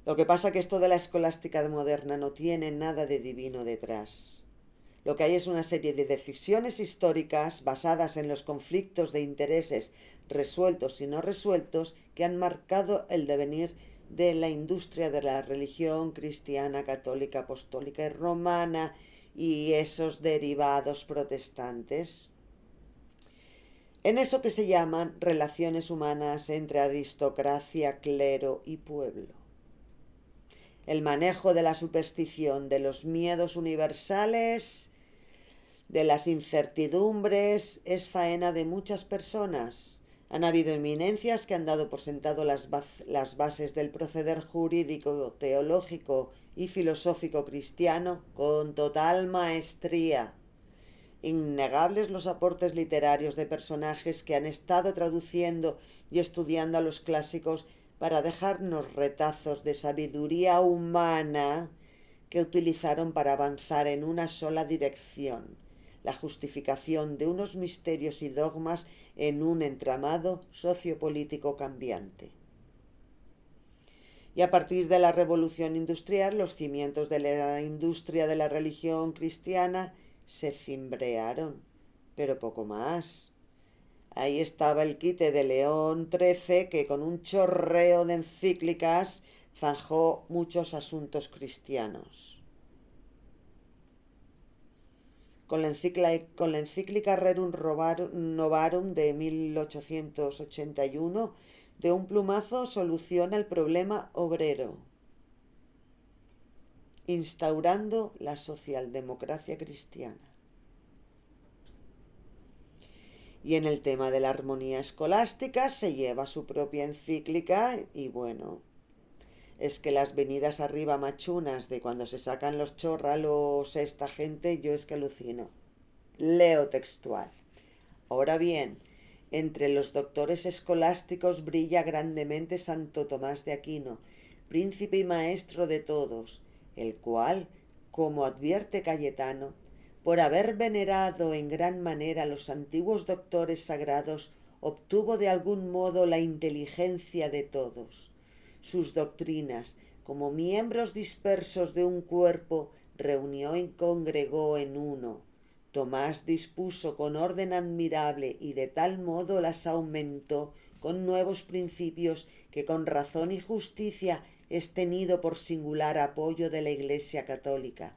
Lo que pasa que esto de la escolástica moderna no tiene nada de divino detrás. Lo que hay es una serie de decisiones históricas basadas en los conflictos de intereses resueltos y no resueltos que han marcado el devenir de la industria de la religión cristiana, católica, apostólica y romana y esos derivados protestantes. En eso que se llaman relaciones humanas entre aristocracia, clero y pueblo. El manejo de la superstición, de los miedos universales, de las incertidumbres, es faena de muchas personas. Han habido eminencias que han dado por sentado las bases del proceder jurídico, teológico y filosófico cristiano con total maestría. Innegables los aportes literarios de personajes que han estado traduciendo y estudiando a los clásicos para dejarnos retazos de sabiduría humana que utilizaron para avanzar en una sola dirección: la justificación de unos misterios y dogmas en un entramado sociopolítico cambiante. Y a partir de la Revolución Industrial, los cimientos de la industria de la religión cristiana se cimbrearon, pero poco más. Ahí estaba el quite de León XIII, que con un chorreo de encíclicas zanjó muchos asuntos cristianos. Con la encíclica Rerum Novarum de 1881, de un plumazo soluciona el problema obrero, instaurando la socialdemocracia cristiana. Y en el tema de la armonía escolástica se lleva su propia encíclica y bueno, es que las venidas arriba machunas de cuando se sacan los chorralos esta gente, yo es que alucino. Leo textual. Ahora bien, entre los doctores escolásticos brilla grandemente Santo Tomás de Aquino, príncipe y maestro de todos, el cual, como advierte Cayetano, por haber venerado en gran manera los antiguos doctores sagrados, obtuvo de algún modo la inteligencia de todos. Sus doctrinas, como miembros dispersos de un cuerpo, reunió y congregó en uno. Tomás dispuso con orden admirable y de tal modo las aumentó con nuevos principios que con razón y justicia es tenido por singular apoyo de la Iglesia católica.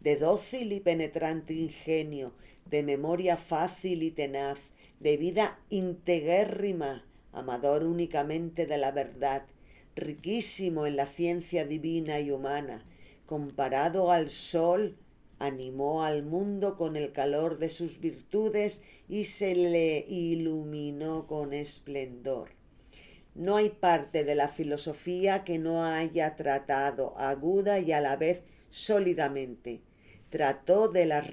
de dócil y penetrante ingenio, de memoria fácil y tenaz, de vida integuérrima, amador únicamente de la verdad, riquísimo en la ciencia divina y humana, comparado al sol, animó al mundo con el calor de sus virtudes y se le iluminó con esplendor. No hay parte de la filosofía que no haya tratado aguda y a la vez sólidamente. Trató de las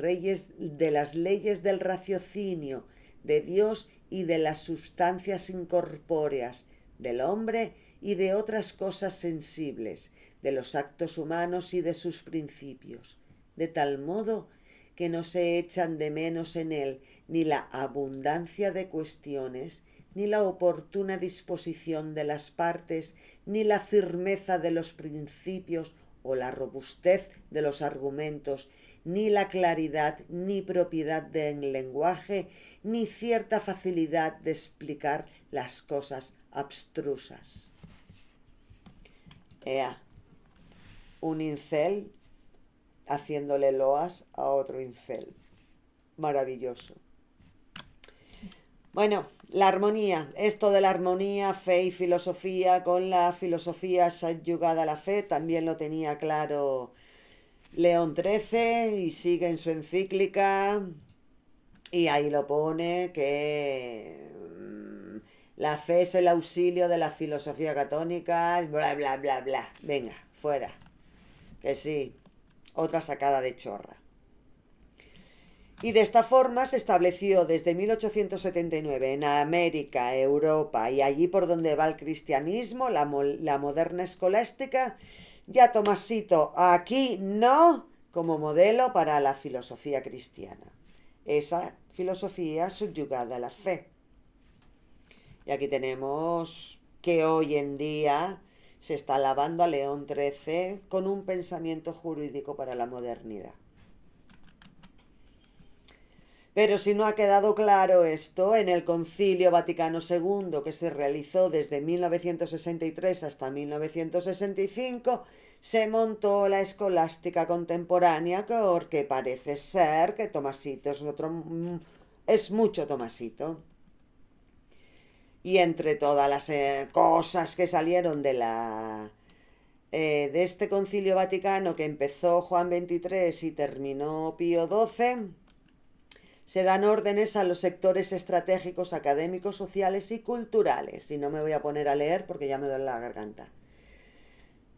leyes del raciocinio, de Dios y de las sustancias incorpóreas, del hombre y de otras cosas sensibles, de los actos humanos y de sus principios, de tal modo que no se echan de menos en él ni la abundancia de cuestiones, ni la oportuna disposición de las partes, ni la firmeza de los principios o la robustez de los argumentos, ni la claridad ni propiedad del lenguaje, ni cierta facilidad de explicar las cosas abstrusas. Ea, un incel haciéndole loas a otro incel. Maravilloso. Bueno, la armonía, esto de la armonía, fe y filosofía, con la filosofía subyugada a la fe, también lo tenía claro León XIII y sigue en su encíclica y ahí lo pone que la fe es el auxilio de la filosofía católica, bla, bla, bla, bla. Venga, fuera. Que sí, otra sacada de chorra. Y de esta forma se estableció desde 1879 en América, Europa y allí por donde va el cristianismo, la moderna escolástica, ya Tomasito aquí no, como modelo para la filosofía cristiana. Esa filosofía subyugada a la fe. Y aquí tenemos que hoy en día se está alabando a León XIII con un pensamiento jurídico para la modernidad. Pero si no ha quedado claro esto, en el Concilio Vaticano II, que se realizó desde 1963 hasta 1965, se montó la escolástica contemporánea, porque parece ser que Tomasito es mucho Tomasito. Y entre todas las cosas que salieron de este Concilio Vaticano, que empezó Juan XXIII y terminó Pío XII, se dan órdenes a los sectores estratégicos, académicos, sociales y culturales. Y no me voy a poner a leer porque ya me duele la garganta.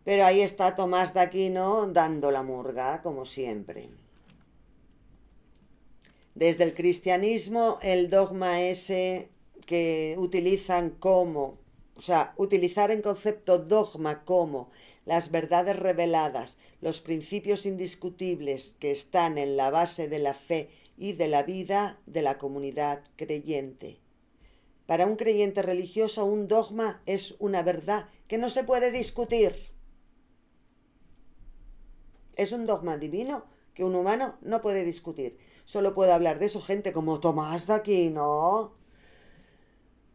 Pero ahí está Tomás de Aquino dando la murga, como siempre. Desde el cristianismo, el dogma ese que utilizan utilizar en concepto dogma como las verdades reveladas, los principios indiscutibles que están en la base de la fe y de la vida de la comunidad creyente. Para un creyente religioso, un dogma es una verdad que no se puede discutir. Es un dogma divino que un humano no puede discutir. Solo puede hablar de eso gente como Tomás de Aquino.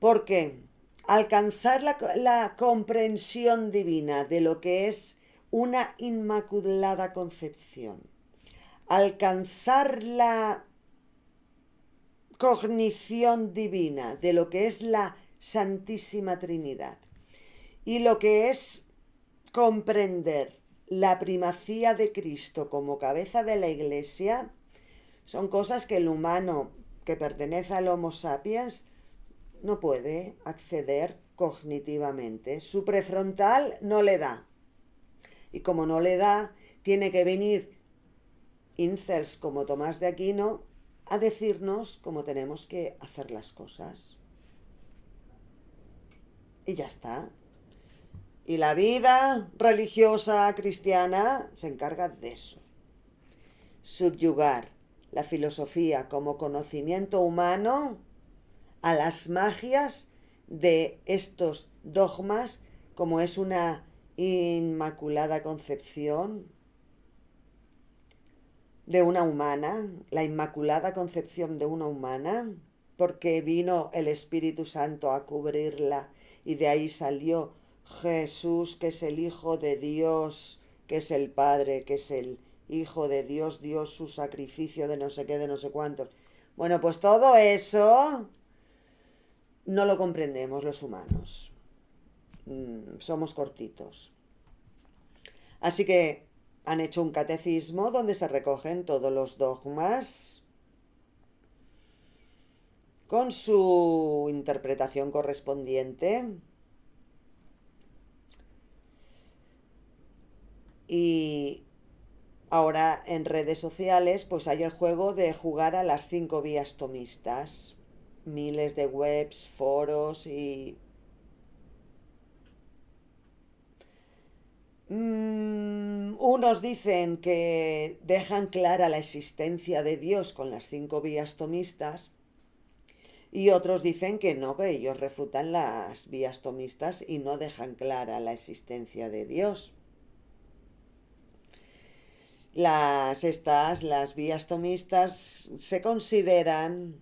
Porque alcanzar la comprensión divina de lo que es una inmaculada concepción, alcanzar la cognición divina de lo que es la Santísima Trinidad y lo que es comprender la primacía de Cristo como cabeza de la Iglesia, son cosas que el humano que pertenece al Homo sapiens no puede acceder cognitivamente. Su prefrontal no le da. Y como no le da, tiene que venir incels como Tomás de Aquino a decirnos cómo tenemos que hacer las cosas. Y ya está. Y la vida religiosa cristiana se encarga de eso. Subyugar la filosofía como conocimiento humano a las magias de estos dogmas, como es una inmaculada concepción de una humana, la inmaculada concepción de una humana, porque vino el Espíritu Santo a cubrirla y de ahí salió Jesús, que es el Hijo de Dios, que es el Padre, que es el hijo de Dios, dio su sacrificio de no sé qué, de no sé cuántos. Bueno, pues todo eso no lo comprendemos los humanos. Somos cortitos. Así que han hecho un catecismo donde se recogen todos los dogmas con su interpretación correspondiente. Y ahora en redes sociales pues hay el juego de jugar a las 5 vías tomistas. Miles de webs, foros y... unos dicen que dejan clara la existencia de Dios con las 5 vías tomistas y otros dicen que no, que ellos refutan las vías tomistas y no dejan clara la existencia de Dios. Las vías tomistas se consideran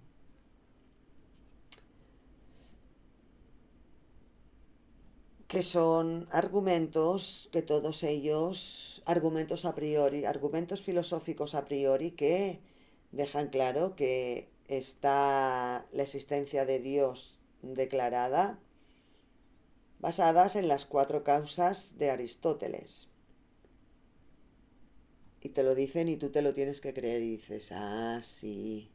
que son argumentos, que todos ellos, argumentos a priori, argumentos filosóficos a priori que dejan claro que está la existencia de Dios declarada, basadas en las 4 causas de Aristóteles. Y te lo dicen y tú te lo tienes que creer y dices, ah, sí.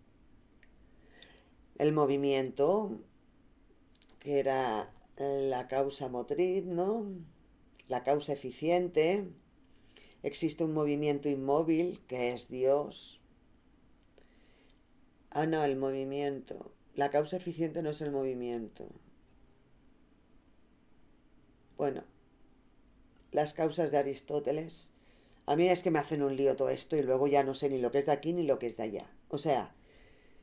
El movimiento, que era la causa motriz, ¿no? La causa eficiente. Existe un movimiento inmóvil, que es Dios. Ah, no, el movimiento. La causa eficiente no es el movimiento. Bueno, las causas de Aristóteles. A mí es que me hacen un lío todo esto y luego ya no sé ni lo que es de aquí ni lo que es de allá. O sea,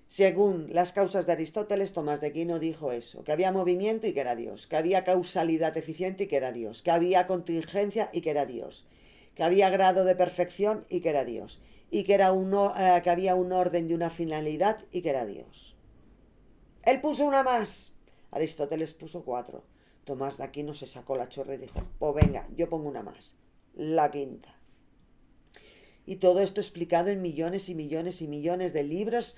según las causas de Aristóteles, Tomás de Aquino dijo eso, que había movimiento y que era Dios, que había causalidad eficiente y que era Dios, que había contingencia y que era Dios, que había grado de perfección y que era Dios, y que, que había un orden y una finalidad y que era Dios. Él puso una más, Aristóteles puso 4. Tomás de Aquino se sacó la chorra y dijo, pues venga, yo pongo una más, la quinta. Y todo esto explicado en millones y millones y millones de libros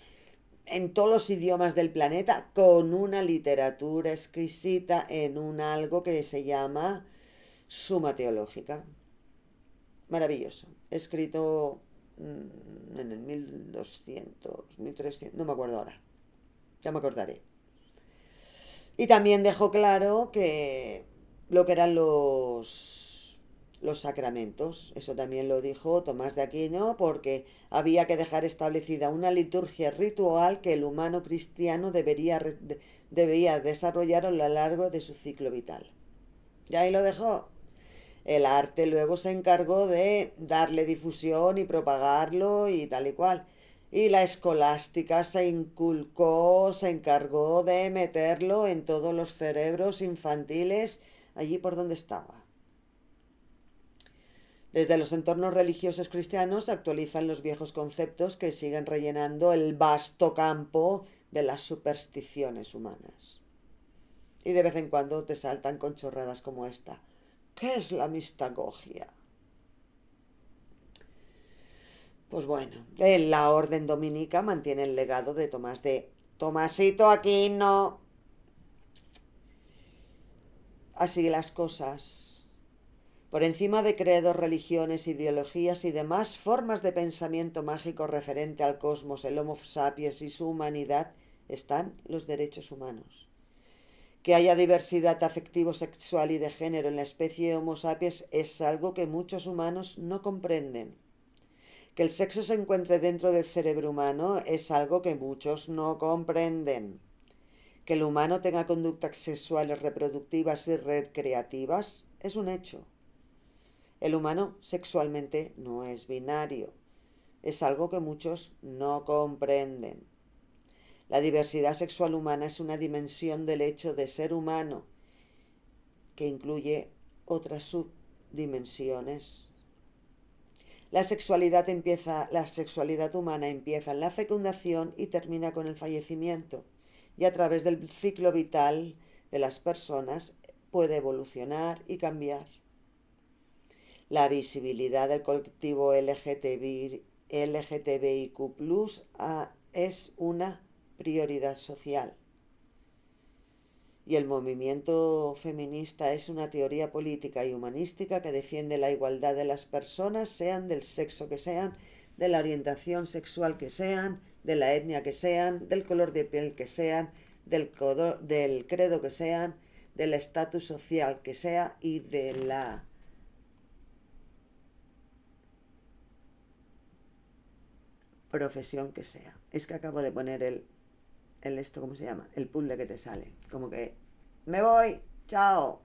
en todos los idiomas del planeta, con una literatura exquisita en un algo que se llama Suma Teológica. Maravilloso. Escrito en el 1200, 1300, no me acuerdo ahora. Ya me acordaré. Y también dejó claro que lo que eran los sacramentos. Eso también lo dijo Tomás de Aquino, porque había que dejar establecida una liturgia ritual que el humano cristiano debía desarrollar a lo largo de su ciclo vital. Y ahí lo dejó. El arte luego se encargó de darle difusión y propagarlo y tal y cual. Y la escolástica se encargó de meterlo en todos los cerebros infantiles allí por donde estaba. Desde los entornos religiosos cristianos se actualizan los viejos conceptos que siguen rellenando el vasto campo de las supersticiones humanas. Y de vez en cuando te saltan con chorradas como esta. ¿Qué es la mistagogia? Pues bueno, la orden dominica mantiene el legado de Tomasito Aquino. Así las cosas. Por encima de credos, religiones, ideologías y demás formas de pensamiento mágico referente al cosmos, el Homo sapiens y su humanidad, están los derechos humanos. Que haya diversidad afectivo-sexual y de género en la especie Homo sapiens es algo que muchos humanos no comprenden. Que el sexo se encuentre dentro del cerebro humano es algo que muchos no comprenden. Que el humano tenga conductas sexuales reproductivas y recreativas es un hecho. El humano sexualmente no es binario. Es algo que muchos no comprenden. La diversidad sexual humana es una dimensión del hecho de ser humano que incluye otras subdimensiones. La sexualidad humana empieza en la fecundación y termina con el fallecimiento. Y a través del ciclo vital de las personas puede evolucionar y cambiar. La visibilidad del colectivo LGTBIQ+, es una prioridad social. Y el movimiento feminista es una teoría política y humanística que defiende la igualdad de las personas, sean del sexo que sean, de la orientación sexual que sean, de la etnia que sean, del color de piel que sean, del credo que sean, del estatus social que sea y de la profesión que sea. Es que acabo de poner el esto, ¿cómo se llama? El puzzle que te sale. Como que me voy, chao.